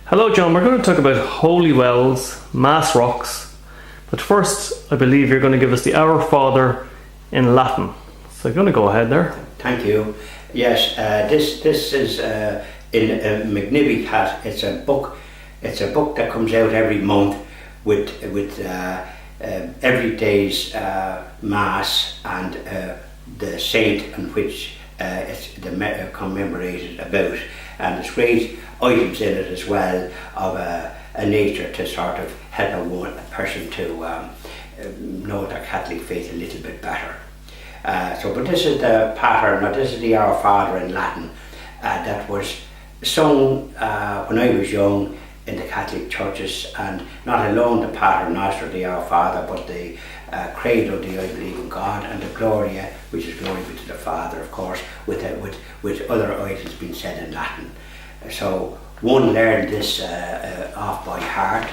Hello, John. We're going to talk about holy wells, mass rocks. But first, I believe you're going to give us the Our Father in Latin. So I'm going to go ahead there. Thank you. Yes, this is in Magnificat. It's a book. It's a book that comes out every month with every day's mass and the saint in which it's commemorated about, and there's great items in it as well of a nature to sort of help a person to know their Catholic faith a little bit better. But this is the pattern, or this is the Our Father in Latin that was sung when I was young in the Catholic churches, and not alone the Pater Noster, the Our Father, but the Credo, the I believe in God, and the Gloria, which is glory be to the Father, of course, with other items being said in Latin. So one learned this off by heart,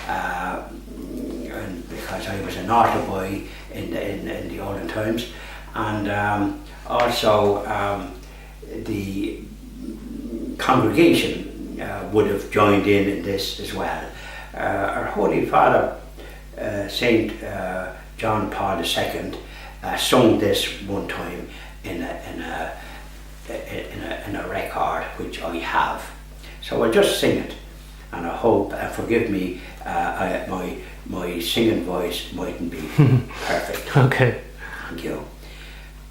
and because I was an altar boy in the olden times, and also the congregation would have joined in this as well. Our Holy Father, Saint John Paul II, sung this one time in a record which I have. So I'll just sing it, and I hope, forgive me, my singing voice mightn't be perfect. Okay. Thank you.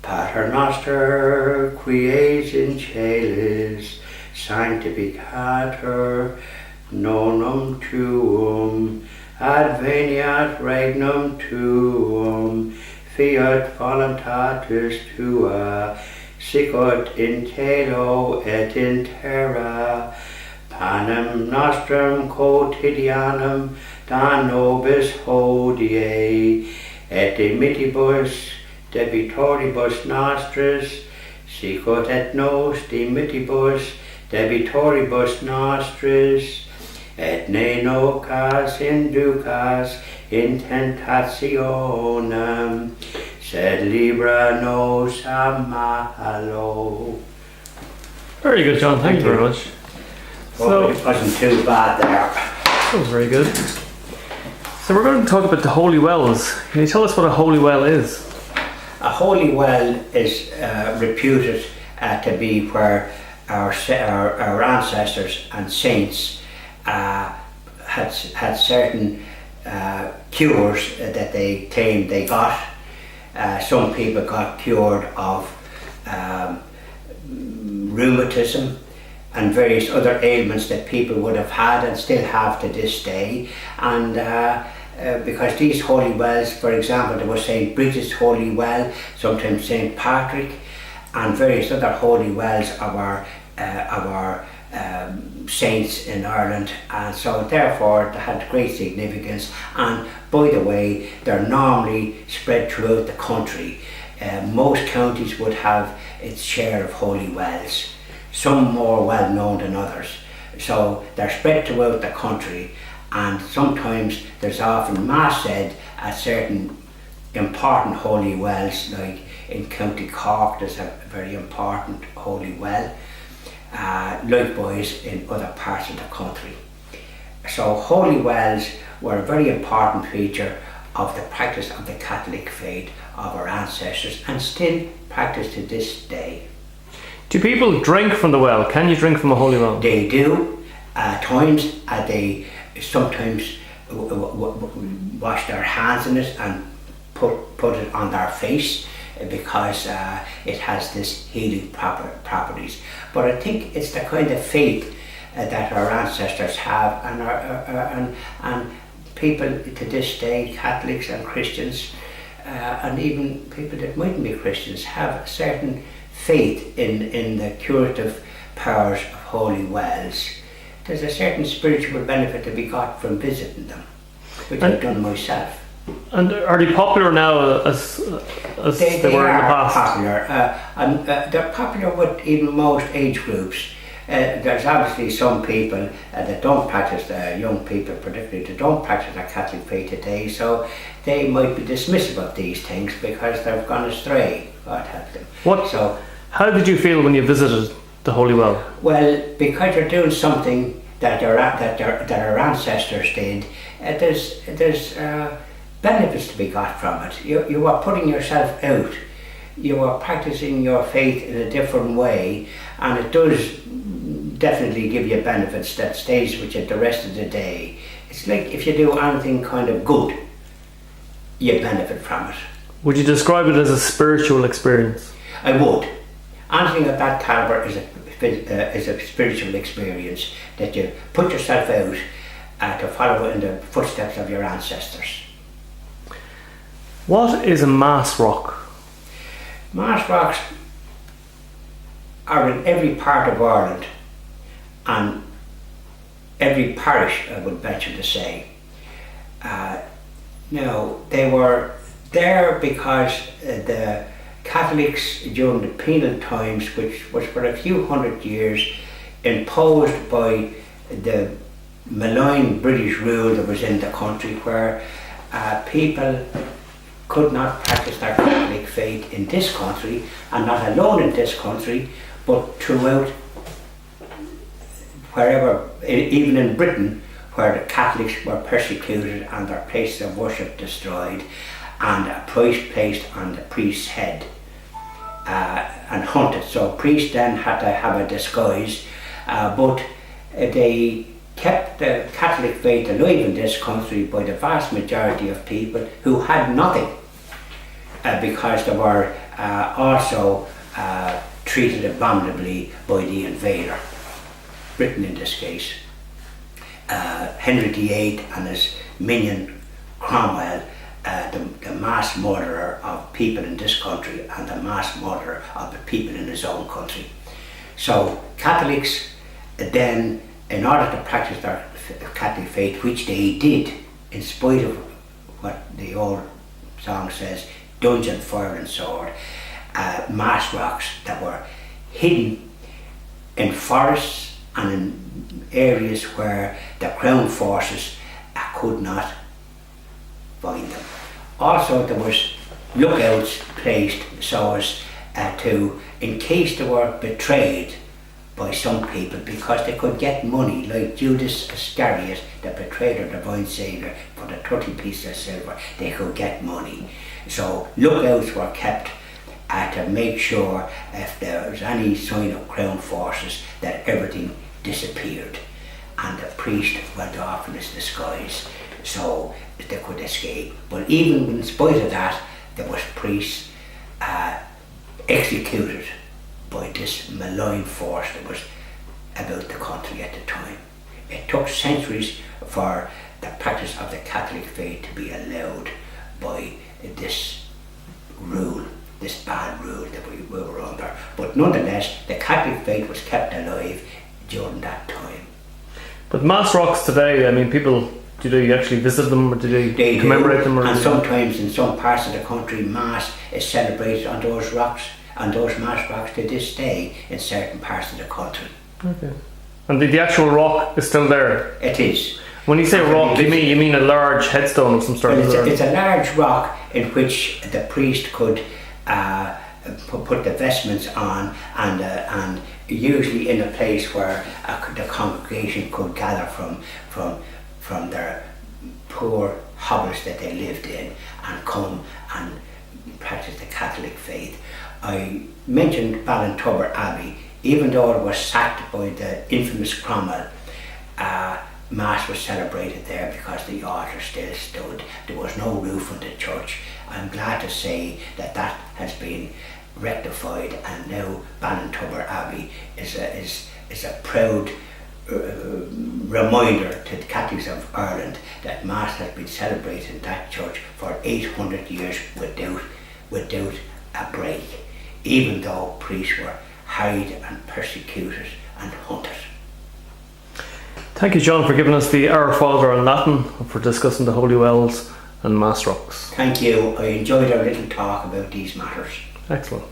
Pater Noster, qui es in caelis, sanctificator nomen tuum, adveniat regnum tuum, fiat voluntatis tua, sicut in cielo et in terra. Panem nostrum quotidianum da nobis hodie, et dimittabus debitoribus nostris, sicut et nos dimittabus debitoribus nostris, et ne nocas inducas in tentationem, sed libera nos a malo. Very good, John. Thank you very much. Well, it wasn't too bad there. That was very good. So we're going to talk about the holy wells. Can you tell us what a holy well is? A holy well is reputed to be where our ancestors and saints had certain cures that they claimed they got. Some people got cured of rheumatism and various other ailments that people would have had and still have to this day. And because these holy wells, for example, there was St. Bridget's holy well, sometimes St. Patrick, and various other holy wells of our saints in Ireland, and so therefore they had great significance. And by the way, they're normally spread throughout the country. Most counties would have its share of holy wells, some more well known than others. So they're spread throughout the country, and sometimes there's often mass said at certain important holy wells, like in County Cork there's a very important holy well, likewise in other parts of the country. So holy wells were a very important feature of the practice of the Catholic faith of our ancestors, and still practiced to this day. Do people drink from the well? Can you drink from a holy well? They do. At times they sometimes wash their hands in it and put it on their face, because it has this healing properties. But I think it's the kind of faith that our ancestors have, and people to this day, Catholics and Christians, and even people that mightn't be Christians, have a certain faith in the curative powers of holy wells. There's a certain spiritual benefit to be got from visiting them, which I've done myself. And are they popular now as they were in the past? Popular, and they're popular with even most age groups. There's obviously some people that don't practice, young people particularly, that don't practice their Catholic faith today, so they might be dismissive of these things because they've gone astray. God help them. How did you feel when you visited the Holy Well? Well, because you're doing something that our ancestors did, there's benefits to be got from it. You are putting yourself out. You are practicing your faith in a different way, and it does definitely give you benefits that stays with you the rest of the day. It's like if you do anything kind of good, you benefit from it. Would you describe it as a spiritual experience? I would. Anything of that calibre is a spiritual experience that you put yourself out to follow in the footsteps of your ancestors. What is a Mass rock? Mass rocks are in every part of Ireland and every parish, I would venture to say. Now, they were there because the Catholics during the penal times, which was for a few hundred years, imposed by the malign British rule that was in the country, where people could not practice their Catholic faith in this country, and not alone in this country, but throughout wherever, even in Britain, where the Catholics were persecuted and their places of worship destroyed, and a price placed on the priest's head and hunted. So priests then had to have a disguise, but they kept the Catholic faith alive in this country by the vast majority of people who had nothing, because they were also treated abominably by the invader, Britain in this case. Henry VIII and his minion Cromwell, the mass murderer of people in this country and the mass murderer of the people in his own country. So Catholics then, in order to practice their Catholic faith, which they did, in spite of what the old song says, dungeon, fire and sword, mass rocks that were hidden in forests and in areas where the Crown forces could not find them. Also, there was lookouts placed so as to, in case they were betrayed by some people, because they could get money, like Judas Iscariot that betrayed our divine Saviour for the 30 pieces of silver. They could get money. So lookouts were kept to make sure if there was any sign of Crown forces that everything disappeared, and the priest went off in his disguise so that they could escape. But even in spite of that, there was priests executed by this malign force that was about the country at the time. It took centuries for the practice of the Catholic faith to be allowed by this rule, this bad rule that we were under. But nonetheless, the Catholic faith was kept alive during that time. But Mass rocks today, I mean, people, do they actually visit them, or do they commemorate them? And sometimes in some parts of the country, Mass is celebrated on those rocks, and those Mass rocks to this day in certain parts of the country. Okay. And the actual rock is still there? It is. When you say rock, you mean a large headstone of some sort? Well, it's a large rock in which the priest could put the vestments on, and usually in a place where the congregation could gather from their poor hovels that they lived in and come and practice the Catholic faith. I mentioned Ballintubber Abbey. Even though it was sacked by the infamous Cromwell, Mass was celebrated there because the altar still stood. There was no roof on the church. I'm glad to say that has been rectified, and now Ballintubber Abbey is a proud reminder to the Catholics of Ireland that Mass has been celebrated in that church for 800 years without a break, even though priests were harried and persecuted and hunted. Thank you, John, for giving us the Our Father in Latin, and for discussing the Holy Wells and Mass rocks. Thank you. I enjoyed our little talk about these matters. Excellent.